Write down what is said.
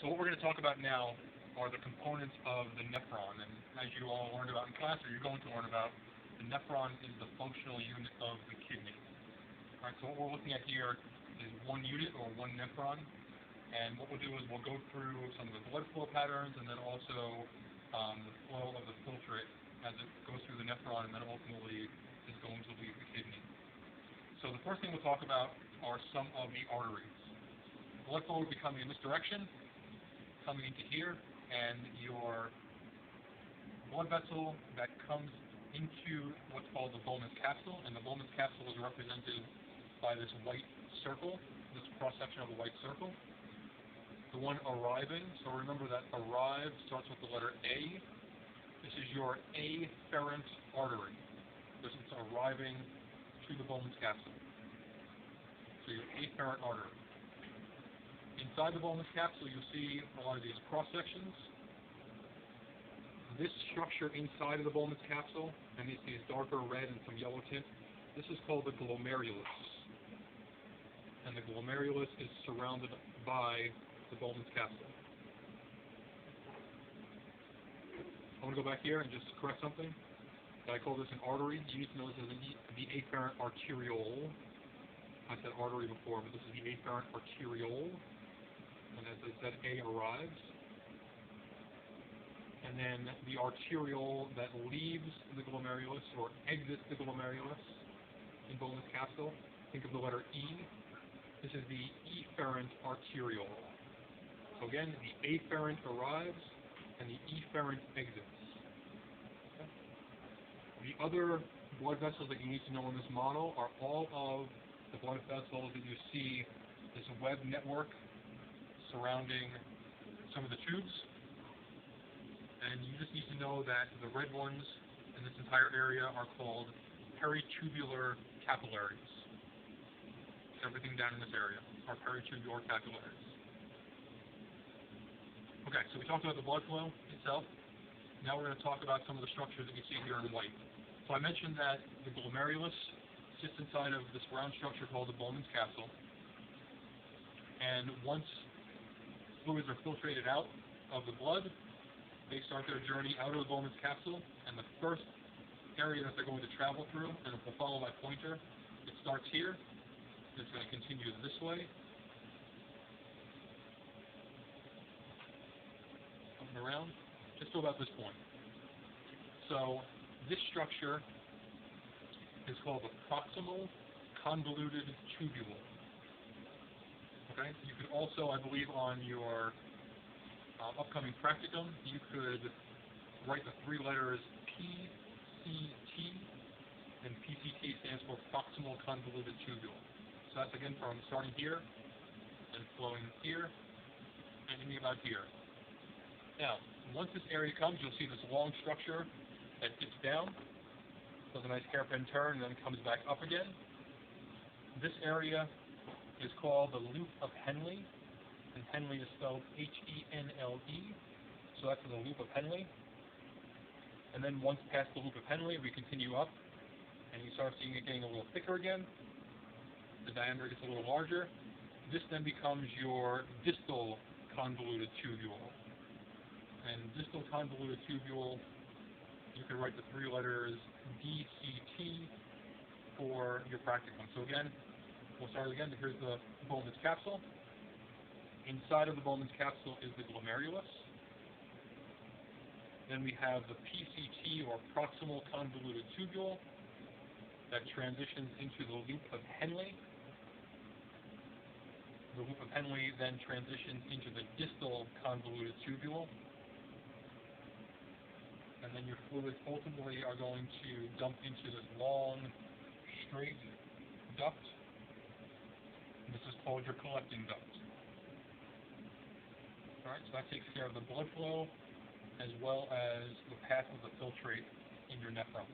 So what we're going to talk about now are the components of the nephron, and as you all learned about in class, or you're going to learn about, the nephron is the functional unit of the kidney. Alright, so what we're looking at here is one unit, or one nephron, and what we'll do is we'll go through some of the blood flow patterns, and then also the flow of the filtrate as it goes through the nephron, and then ultimately is going to leave the kidney. So the first thing we'll talk about are some of the arteries. Blood flow will be coming in this direction, coming into here, and your blood vessel that comes into what's called the Bowman's capsule, and the Bowman's capsule is represented by this white circle, this cross-section of the white circle. The one arriving, so remember that arrive starts with the letter A. This is your afferent artery. This is arriving to the Bowman's capsule. So your afferent artery. Inside the Bowman's capsule, you'll see a lot of these cross-sections. This structure inside of the Bowman's capsule, and these darker red and some yellow tint, this is called the glomerulus. And the glomerulus is surrounded by the Bowman's capsule. I'm going to go back here and just correct something. I call this an artery. You need to know this as the afferent arteriole. I said artery before, but this is the afferent arteriole. And as I said, A arrives. And then the arteriole that leaves the glomerulus or exits the glomerulus in Bowman's capsule, think of the letter E. This is the efferent arteriole. So again, the afferent arrives and the efferent exits. Okay. The other blood vessels that you need to know in this model are all of the blood vessels that you see this web network surrounding some of the tubes. And you just need to know that the red ones in this entire area are called peritubular capillaries. Everything down in this area are peritubular capillaries. Okay, so we talked about the blood flow itself. Now we're going to talk about some of the structures that you see here in white. So I mentioned that the glomerulus sits inside of this round structure called the Bowman's capsule. And once fluids are filtrated out of the blood, they start their journey out of the Bowman's capsule, and the first area that they're going to travel through, and if we'll follow my pointer, it starts here, it's going to continue this way, coming around, just to about this point. So this structure is called the proximal convoluted tubule. Okay, you could also, I believe, on your upcoming practicum, you could write the three letters PCT, and PCT stands for proximal convoluted tubule. So that's again from starting here and flowing here and ending about here. Now, once this area comes, you'll see this long structure that dips down, does a nice hairpin turn, and then comes back up again. This area is called the loop of Henle, and Henle is spelled H-E-N-L-E, so that's the loop of Henle. And then once past the loop of Henle, we continue up, and you start seeing it getting a little thicker again. The diameter gets a little larger. This then becomes your distal convoluted tubule. And distal convoluted tubule, you can write the three letters DCT for your practicum. So again, we'll start again. Here's the Bowman's capsule. Inside of the Bowman's capsule is the glomerulus. Then we have the PCT, or proximal convoluted tubule, that transitions into the loop of Henle. The loop of Henle then transitions into the distal convoluted tubule. And then your fluids ultimately are going to dump into this long, straight duct. And this is called your collecting duct. Alright, so that takes care of the blood flow as well as the path of the filtrate in your nephron.